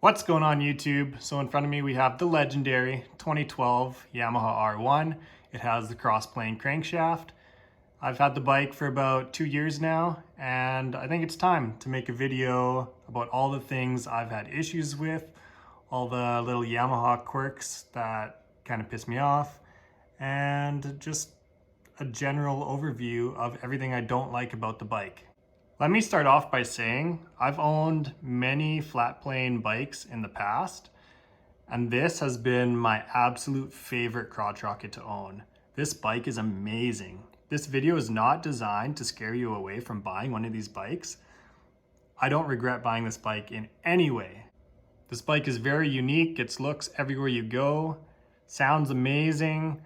What's going on YouTube? So in front of me we have the legendary 2012 Yamaha R1. It has the Crossplane crankshaft. I've had the bike for about 2 years now, and I think it's time to make a video about all the things I've had issues with, all the little Yamaha quirks that kind of piss me off, and just a general overview of everything I don't like about the bike. Let me start off by saying I've owned many flat plane bikes in the past, and this has been my absolute favorite crotch rocket to own. This bike is amazing. This video is not designed to scare you away from buying one of these bikes. I don't regret buying this bike in any way. This bike is very unique. It looks everywhere you go, sounds amazing.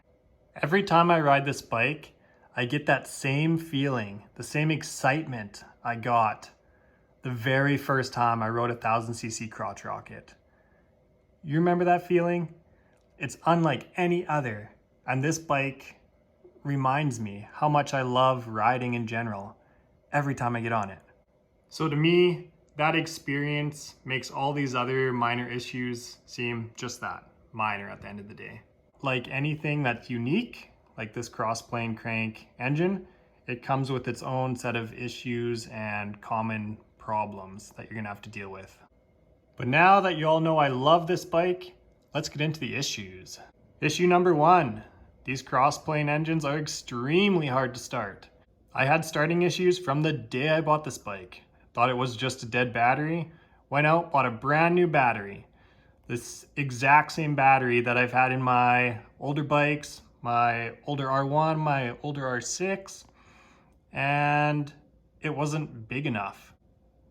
Every time I ride this bike, I get that same feeling, the same excitement I got the very first time I rode a 1000cc crotch rocket. You remember that feeling? It's unlike any other, and this bike reminds me how much I love riding in general every time I get on it. So to me, that experience makes all these other minor issues seem just that, minor at the end of the day. Like anything that's unique, like this Crossplane crank engine, it comes with its own set of issues and common problems that you're gonna have to deal with. But now that you all know I love this bike, let's get into the issues. Issue number one, these Crossplane engines are extremely hard to start. I had starting issues from the day I bought this bike. Thought it was just a dead battery, went out, bought a brand new battery. This exact same battery that I've had in my older bikes, my older R1, my older R6, and it wasn't big enough.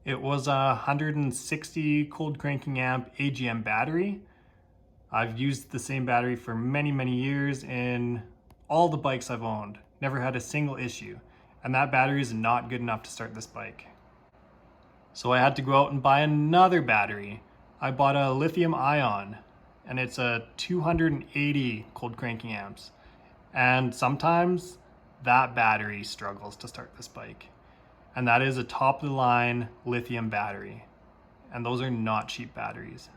It was a 160 cold cranking amp AGM battery. I've used the same battery for many, many years in all the bikes I've owned. Never had a single issue. And that battery is not good enough to start this bike. So I had to go out and buy another battery. I bought a lithium ion, and it's a 280 cold cranking amps. And sometimes that battery struggles to start this bike. And that is a top of the line lithium battery. And those are not cheap batteries.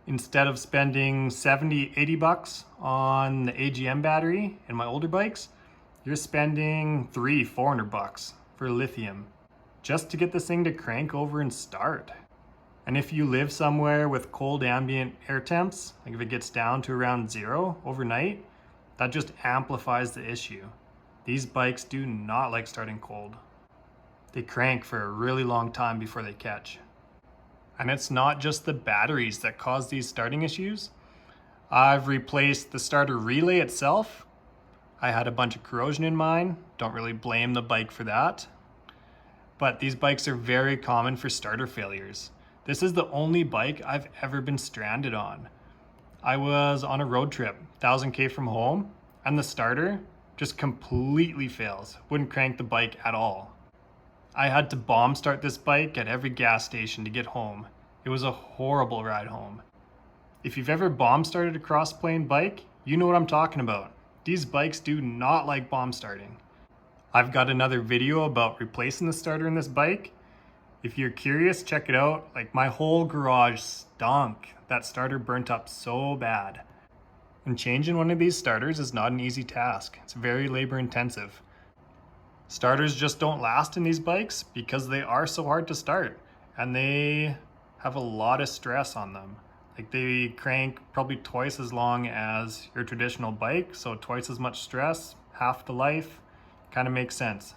Instead of spending 70, 80 bucks on the AGM battery in my older bikes, you're spending 300-400 bucks for lithium just to get this thing to crank over and start. And if you live somewhere with cold ambient air temps, like if it gets down to around 0 overnight, that just amplifies the issue. These bikes do not like starting cold. They crank for a really long time before they catch. And it's not just the batteries that cause these starting issues. I've replaced the starter relay itself. I had a bunch of corrosion in mine. Don't really blame the bike for that. But these bikes are very common for starter failures. This is the only bike I've ever been stranded on. I was on a road trip, 1000K from home, and the starter just completely fails. Wouldn't crank the bike at all. I had to bomb start this bike at every gas station to get home. It was a horrible ride home. If you've ever bomb started a Crossplane bike, you know what I'm talking about. These bikes do not like bomb starting. I've got another video about replacing the starter in this bike. If you're curious, check it out. Like, my whole garage stunk. That starter burnt up so bad. And changing one of these starters is not an easy task. It's very labor intensive. Starters just don't last in these bikes because they are so hard to start, and they have a lot of stress on them. Like, they crank probably twice as long as your traditional bike, so twice as much stress, half the life. Kind of makes sense.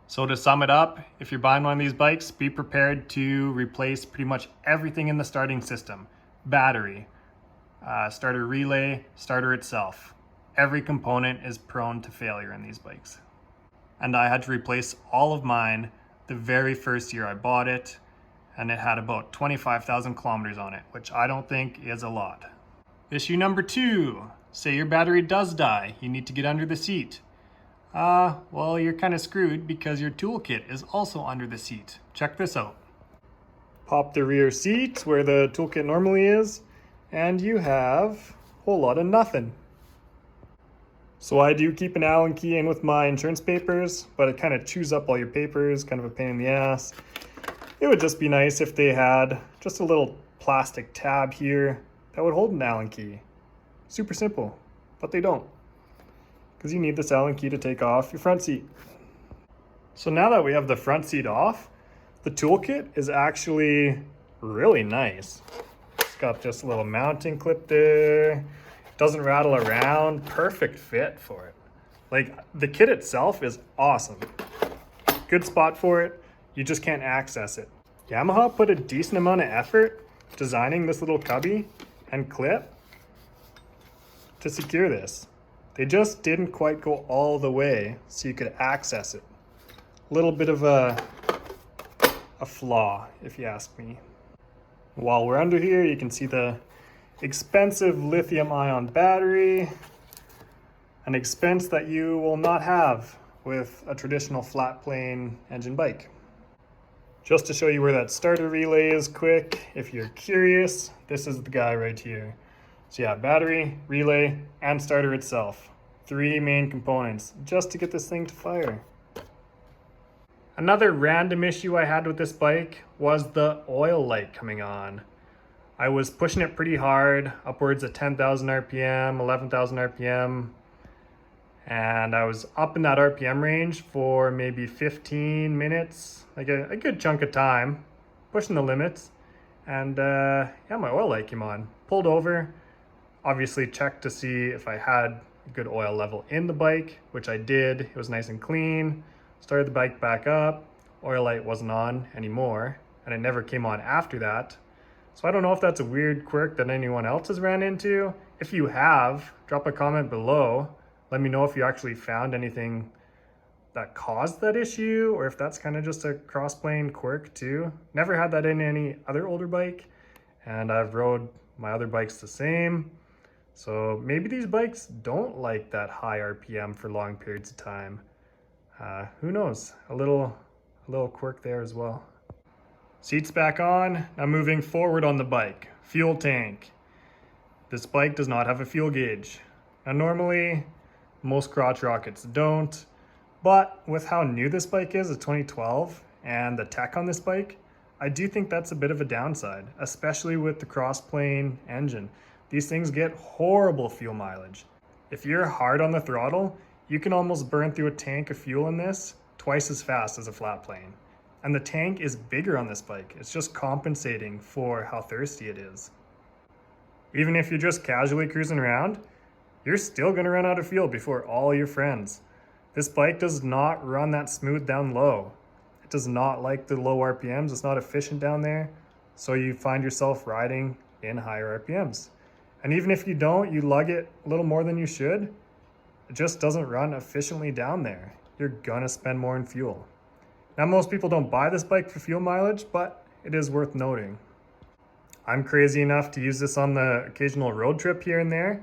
So to sum it up, if you're buying one of these bikes, be prepared to replace pretty much everything in the starting system. Battery, starter relay, starter itself. Every component is prone to failure in these bikes. And I had to replace all of mine the very first year I bought it, and it had about 25,000 kilometers on it, which I don't think is a lot. Issue number two, say your battery does die, you need to get under the seat. Well, you're kind of screwed because your toolkit is also under the seat. Check this out. Pop the rear seat where the toolkit normally is, and you have a whole lot of nothing. So I do keep an Allen key in with my insurance papers, but it kind of chews up all your papers, kind of a pain in the ass. It would just be nice if they had just a little plastic tab here that would hold an Allen key. Super simple, but they don't, because you need this Allen key to take off your front seat. So now that we have the front seat off, the toolkit is actually really nice. It's got this little mounting clip there. Doesn't rattle around. Perfect fit for it. Like, the kit itself is awesome. Good spot for it. You just can't access it. Yamaha put a decent amount of effort designing this little cubby and clip to secure this. They just didn't quite go all the way so you could access it. A little bit of a flaw, if you ask me. While we're under here, you can see the expensive lithium-ion battery, an expense that you will not have with a traditional flat plane engine bike. Just to show you where that starter relay is quick, if you're curious, this is the guy right here. So yeah, battery, relay, and starter itself. 3 main components just to get this thing to fire. Another random issue I had with this bike was the oil light coming on. I was pushing it pretty hard, upwards of 10,000 RPM, 11,000 RPM, and I was up in that RPM range for maybe 15 minutes, like a good chunk of time, pushing the limits, and yeah, my oil light came on. Pulled over, obviously checked to see if I had a good oil level in the bike, which I did. It was nice and clean. Started the bike back up, oil light wasn't on anymore, and it never came on after that. So I don't know if that's a weird quirk that anyone else has ran into. If you have, drop a comment below. Let me know if you actually found anything that caused that issue, or if that's kind of just a Crossplane quirk too. Never had that in any other older bike, and I've rode my other bikes the same. So maybe these bikes don't like that high RPM for long periods of time. Who knows? A little quirk there as well. Seats back on. Now moving forward on the bike. Fuel tank. This bike does not have a fuel gauge. Now normally, most crotch rockets don't, but with how new this bike is, a 2012, and the tech on this bike, I do think that's a bit of a downside, especially with the Crossplane engine. These things get horrible fuel mileage. If you're hard on the throttle, you can almost burn through a tank of fuel in this twice as fast as a flat plane. And the tank is bigger on this bike. It's just compensating for how thirsty it is. Even if you're just casually cruising around, you're still gonna run out of fuel before all your friends. This bike does not run that smooth down low. It does not like the low RPMs. It's not efficient down there. So you find yourself riding in higher RPMs. And even if you don't, you lug it a little more than you should, it just doesn't run efficiently down there. You're gonna spend more in fuel. Now, most people don't buy this bike for fuel mileage, but it is worth noting. I'm crazy enough to use this on the occasional road trip here and there.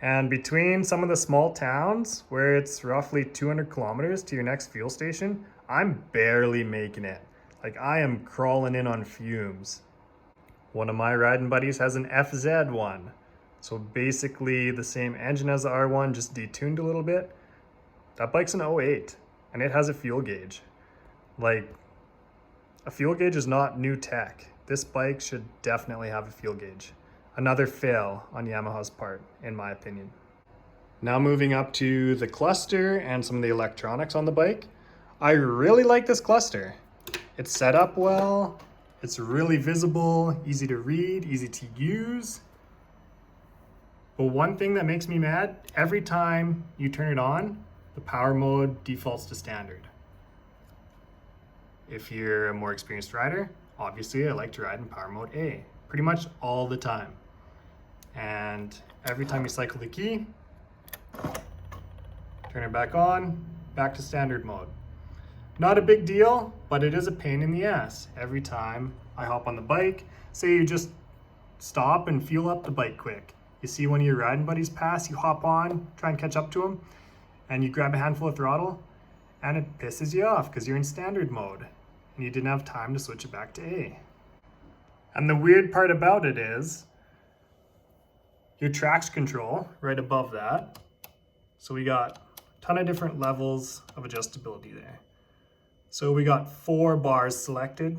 And between some of the small towns where it's roughly 200 kilometers to your next fuel station, I'm barely making it. Like, I am crawling in on fumes. One of my riding buddies has an FZ1. So basically the same engine as the R1, just detuned a little bit. That bike's an 08 and it has a fuel gauge. Like, a fuel gauge is not new tech. This bike should definitely have a fuel gauge. Another fail on Yamaha's part, in my opinion. Now moving up to the cluster and some of the electronics on the bike. I really like this cluster. It's set up well, it's really visible, easy to read, easy to use. But one thing that makes me mad, every time you turn it on, the power mode defaults to standard. If you're a more experienced rider, obviously I like to ride in power mode A, pretty much all the time. And every time you cycle the key, turn it back on, back to standard mode. Not a big deal, but it is a pain in the ass every time I hop on the bike. Say you just stop and fuel up the bike quick. You see one of your riding buddies pass, you hop on, try and catch up to him, and you grab a handful of throttle, and it pisses you off because you're in standard mode, and you didn't have time to switch it back to A. And the weird part about it is, your traction control right above that. So we got a ton of different levels of adjustability there. So we got 4 bars selected.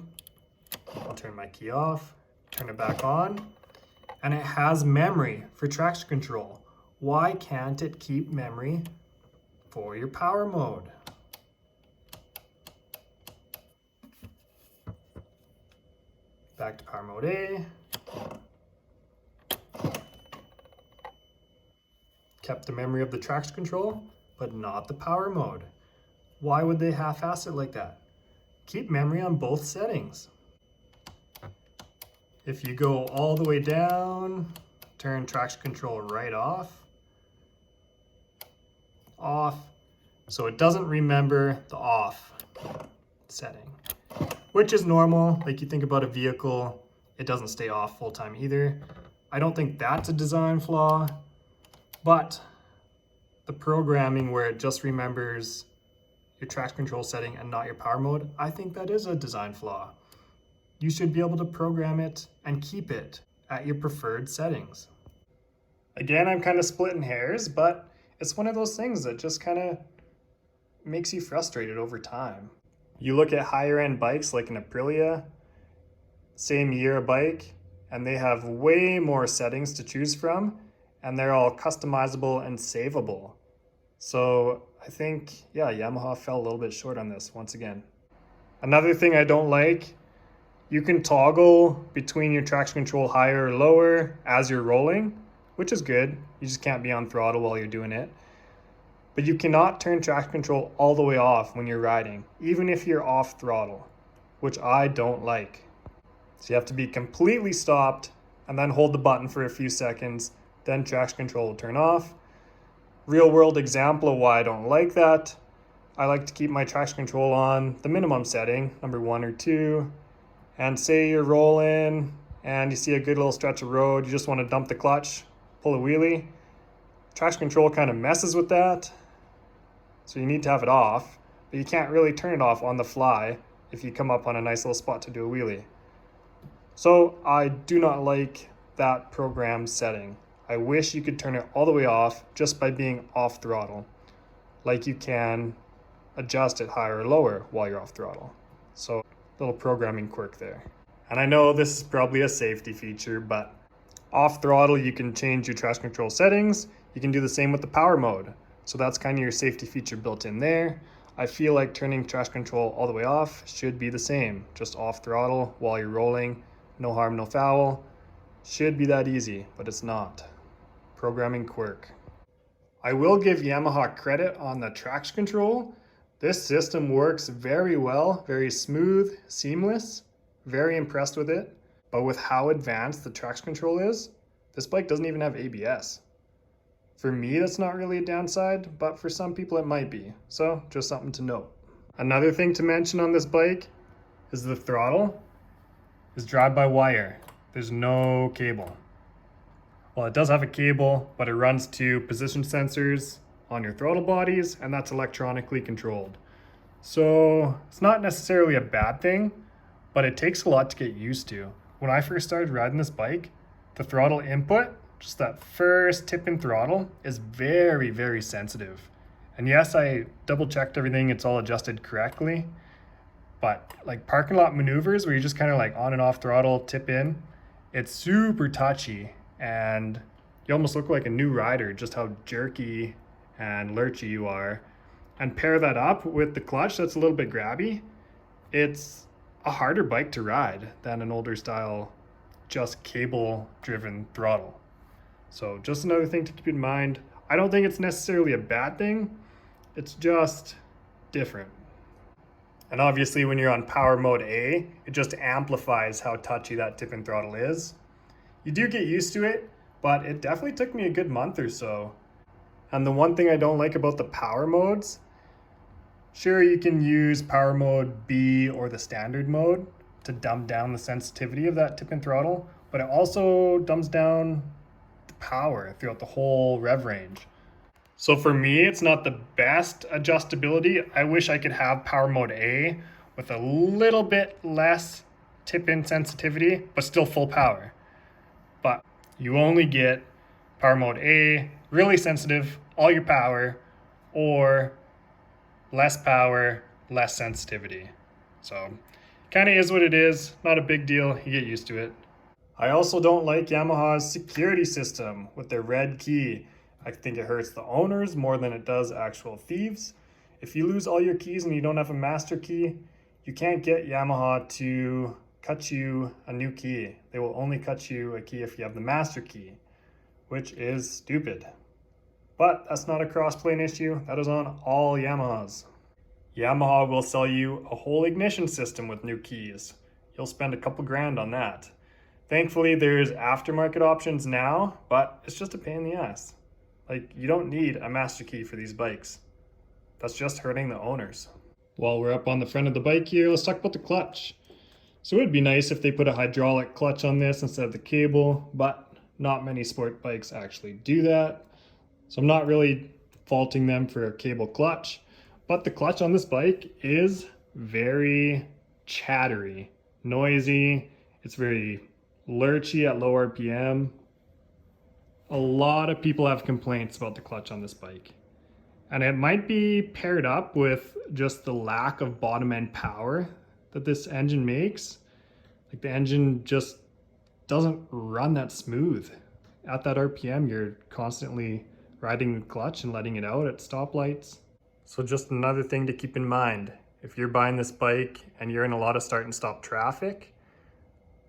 I'll turn my key off. Turn it back on, and it has memory for traction control. Why can't it keep memory for your power mode? Back to power mode A. Kept the memory of the traction control, but not the power mode. Why would they half-ass it like that? Keep memory on both settings. If you go all the way down, turn traction control right off, so it doesn't remember the off setting, which is normal. Like, you think about a vehicle, it doesn't stay off full time either. I don't think that's a design flaw, but the programming where it just remembers your traction control setting and not your power mode, I think that is a design flaw. You should be able to program it and keep it at your preferred settings. Again, I'm kind of splitting hairs, but it's one of those things that just kind of makes you frustrated over time. You look at higher end bikes like an Aprilia, same year of bike, and they have way more settings to choose from, and they're all customizable and savable. So I think, yeah, Yamaha fell a little bit short on this once again. Another thing I don't like, you can toggle between your traction control higher or lower as you're rolling, which is good. You just can't be on throttle while you're doing it. But you cannot turn traction control all the way off when you're riding, even if you're off throttle, which I don't like. So you have to be completely stopped and then hold the button for a few seconds, then traction control will turn off. Real world example of why I don't like that. I like to keep my traction control on the minimum setting, number 1 or 2. And say you're rolling and you see a good little stretch of road, you just want to dump the clutch, pull a wheelie. Traction control kind of messes with that, so you need to have it off, but you can't really turn it off on the fly if you come up on a nice little spot to do a wheelie. So I do not like that program setting. I wish you could turn it all the way off just by being off throttle, like you can adjust it higher or lower while you're off throttle. So little programming quirk there. And I know this is probably a safety feature, but off throttle you can change your traction control settings. You can do the same with the power mode. So that's kind of your safety feature built in there. I feel like turning traction control all the way off should be the same. Just off throttle while you're rolling. No harm, no foul. Should be that easy, but it's not. Programming quirk. I will give Yamaha credit on the traction control. This system works very well, very smooth, seamless, very impressed with it. But with how advanced the traction control is, this bike doesn't even have ABS. For me, that's not really a downside, but for some people it might be. So just something to note. Another thing to mention on this bike is the throttle is drive-by-wire. There's no cable. Well, it does have a cable, but it runs to position sensors on your throttle bodies, and that's electronically controlled. So it's not necessarily a bad thing, but it takes a lot to get used to. When I first started riding this bike, the throttle input, just that first tip in throttle, is very, very sensitive. And yes, I double checked everything, it's all adjusted correctly, but like parking lot maneuvers where you just kind of like on and off throttle, tip in, it's super touchy, and you almost look like a new rider, just how jerky and lurchy you are. And pair that up with the clutch that's a little bit grabby, it's a harder bike to ride than an older style, just cable driven throttle. So just another thing to keep in mind. I don't think it's necessarily a bad thing, it's just different. And obviously when you're on power mode A, it just amplifies how touchy that tip and throttle is. You do get used to it, but it definitely took me a good month or so. And the one thing I don't like about the power modes, sure, you can use power mode B or the standard mode to dumb down the sensitivity of that tip and throttle, but it also dumbs down the power throughout the whole rev range. So for me, it's not the best adjustability. I wish I could have power mode A with a little bit less tip-in sensitivity, but still full power. But you only get power mode A, really sensitive, all your power, or less power, less sensitivity. So kind of is what it is, not a big deal, you get used to it. I also don't like Yamaha's security system with their red key. I think it hurts the owners more than it does actual thieves. If you lose all your keys and you don't have a master key, you can't get Yamaha to cut you a new key. They will only cut you a key if you have the master key, which is stupid. But that's not a Crossplane issue, that is on all Yamahas. Yamaha will sell you a whole ignition system with new keys. You'll spend a couple grand on that. Thankfully, there's aftermarket options now, but it's just a pain in the ass. Like, you don't need a master key for these bikes. That's just hurting the owners. While we're up on the front of the bike here, let's talk about the clutch. So it would be nice if they put a hydraulic clutch on this instead of the cable, but not many sport bikes actually do that. So I'm not really faulting them for a cable clutch, but the clutch on this bike is very chattery, noisy. It's very lurchy at low RPM. A lot of people have complaints about the clutch on this bike. And it might be paired up with just the lack of bottom end power that this engine makes. Like, the engine just doesn't run that smooth. At that RPM, you're constantly riding the clutch and letting it out at stoplights. So just another thing to keep in mind, if you're buying this bike and you're in a lot of start and stop traffic,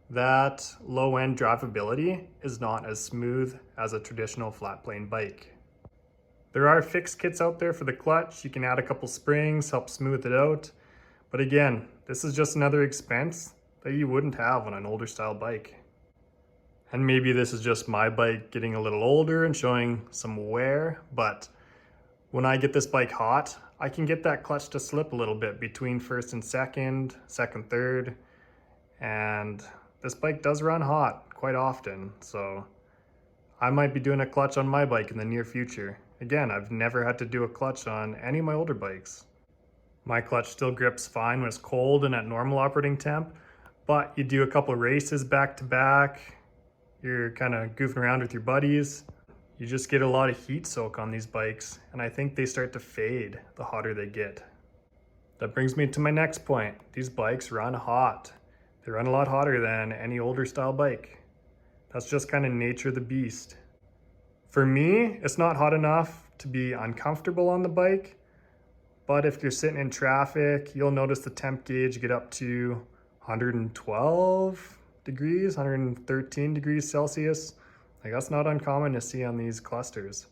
that low end drivability is not as smooth as a traditional flat plane bike. There are fixed kits out there for the clutch. You can add a couple springs, help smooth it out. But again, this is just another expense that you wouldn't have on an older style bike. And maybe this is just my bike getting a little older and showing some wear, but when I get this bike hot, I can get that clutch to slip a little bit between first and second, third, and this bike does run hot quite often, so I might be doing a clutch on my bike in the near future. Again, I've never had to do a clutch on any of my older bikes. My clutch still grips fine when it's cold and at normal operating temp, but you do a couple races back to back, you're kind of goofing around with your buddies, you just get a lot of heat soak on these bikes, and I think they start to fade the hotter they get. That brings me to my next point. These bikes run hot. They run a lot hotter than any older style bike. That's just kind of nature of the beast. For me, it's not hot enough to be uncomfortable on the bike, but if you're sitting in traffic, you'll notice the temp gauge get up to 112 degrees, 113 degrees Celsius. Like, that's not uncommon to see on these clusters.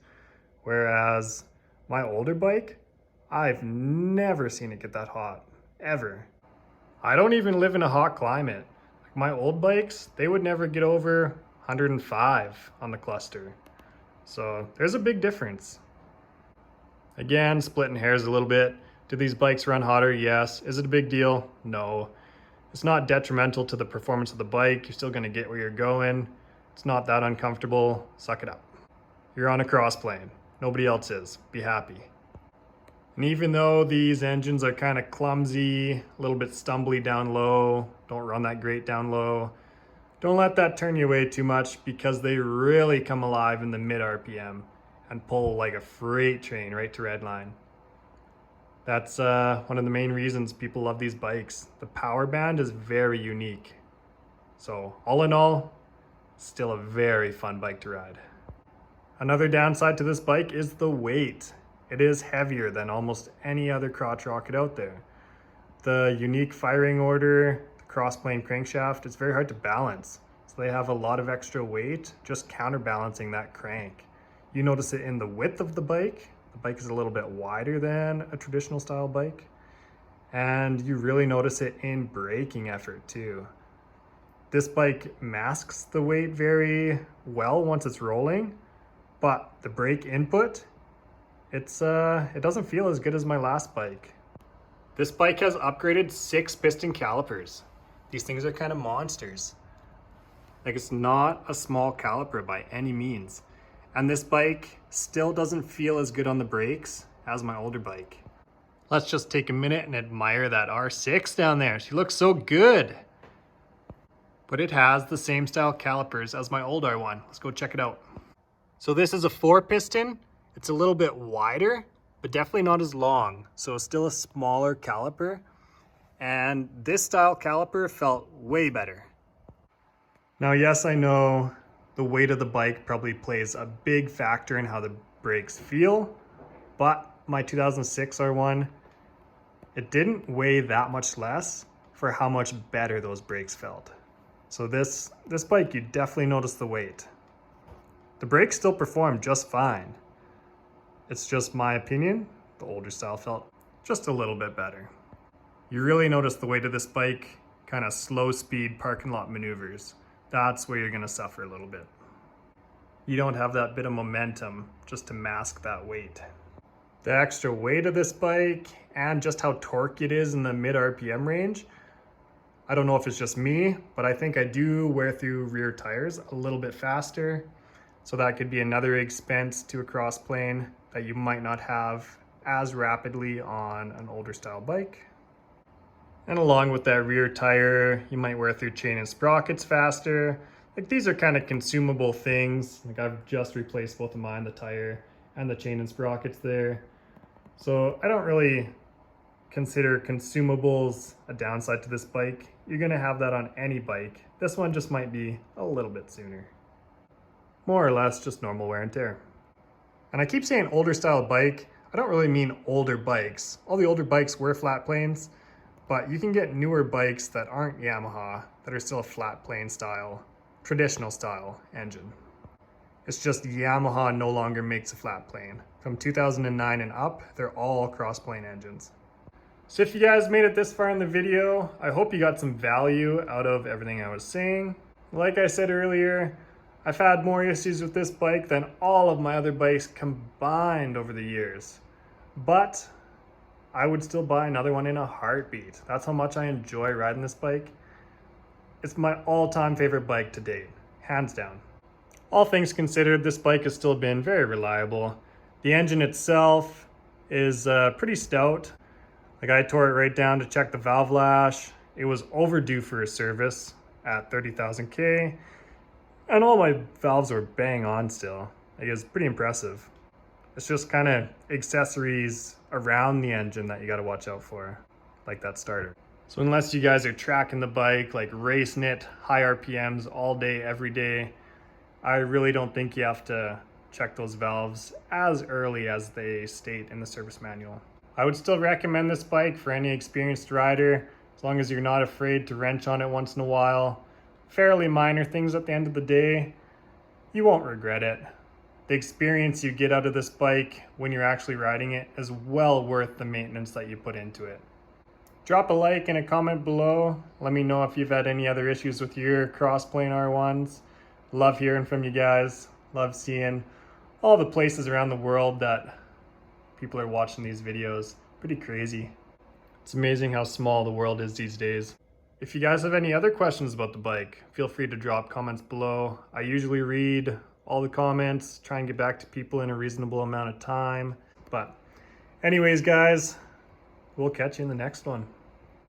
Whereas my older bike, I've never seen it get that hot, ever. I don't even live in a hot climate. Like, my old bikes, they would never get over 105 on the cluster. So there's a big difference. Again, splitting hairs a little bit. Do these bikes run hotter? Yes. Is it a big deal? No. It's not detrimental to the performance of the bike. You're still gonna get where you're going. It's not that uncomfortable. Suck it up. You're on a Crossplane. Nobody else is. Be happy. And even though these engines are kind of clumsy, a little bit stumbly down low, don't run that great down low, don't let that turn you away too much, because they really come alive in the mid RPM and pull like a freight train right to redline. That's one of the main reasons people love these bikes. The power band is very unique. So all in all, still a very fun bike to ride. Another downside to this bike is the weight. It is heavier than almost any other crotch rocket out there. The unique firing order, Crossplane crankshaft, it's very hard to balance. So they have a lot of extra weight just counterbalancing that crank. You notice it in the width of the bike. The bike is a little bit wider than a traditional style bike. And you really notice it in braking effort too. This bike masks the weight very well once it's rolling, but the brake input, it doesn't feel as good as my last bike. This bike has upgraded 6 piston calipers. These things are kind of monsters. Like, it's not a small caliper by any means. And this bike still doesn't feel as good on the brakes as my older bike. Let's just take a minute and admire that R6 down there. She looks so good. But it has the same style calipers as my old R1. Let's go check it out. So this is a 4 piston. It's a little bit wider, but definitely not as long. So it's still a smaller caliper. And this style caliper felt way better. Now, yes, I know the weight of the bike probably plays a big factor in how the brakes feel, but my 2006 R1, it didn't weigh that much less for how much better those brakes felt. So this bike, you definitely notice the weight. The brakes still perform just fine. It's just my opinion, the older style felt just a little bit better. You really notice the weight of this bike, kind of slow speed parking lot maneuvers. That's where you're gonna suffer a little bit. You don't have that bit of momentum just to mask that weight. The extra weight of this bike and just how torquey it is in the mid RPM range, I don't know if it's just me, but I think I do wear through rear tires a little bit faster. So that could be another expense to a Crossplane that you might not have as rapidly on an older style bike. And along with that rear tire, you might wear through chain and sprockets faster. Like, these are kind of consumable things. Like, I've just replaced both of mine, the tire and the chain and sprockets there. So I don't really consider consumables a downside to this bike. You're gonna have that on any bike. This one just might be a little bit sooner. More or less just normal wear and tear. And I keep saying older style bike, I don't really mean older bikes. All the older bikes were flat planes, but you can get newer bikes that aren't Yamaha that are still a flat plane style, traditional style engine. It's just Yamaha no longer makes a flat plane. From 2009 and up, they're all Crossplane engines. So if you guys made it this far in the video, I hope you got some value out of everything I was saying. Like I said earlier, I've had more issues with this bike than all of my other bikes combined over the years. But I would still buy another one in a heartbeat. That's how much I enjoy riding this bike. It's my all-time favorite bike to date, hands down. All things considered, this bike has still been very reliable. The engine itself is pretty stout. Like, I tore it right down to check the valve lash. It was overdue for a service at 30,000 K. And all my valves were bang on still. Like, it was pretty impressive. It's just kind of accessories around the engine that you got to watch out for, like that starter. So unless you guys are tracking the bike, like racing it, high RPMs all day, every day, I really don't think you have to check those valves as early as they state in the service manual. I would still recommend this bike for any experienced rider, as long as you're not afraid to wrench on it once in a while. Fairly minor things at the end of the day. You won't regret it. The experience you get out of this bike when you're actually riding it is well worth the maintenance that you put into it. Drop a like and a comment below. Let me know if you've had any other issues with your Crossplane R1s. Love hearing from you guys. Love seeing all the places around the world that people are watching these videos. Pretty crazy. It's amazing how small the world is these days. If you guys have any other questions about the bike, feel free to drop comments below. I usually read all the comments, try and get back to people in a reasonable amount of time. But anyways, guys, we'll catch you in the next one.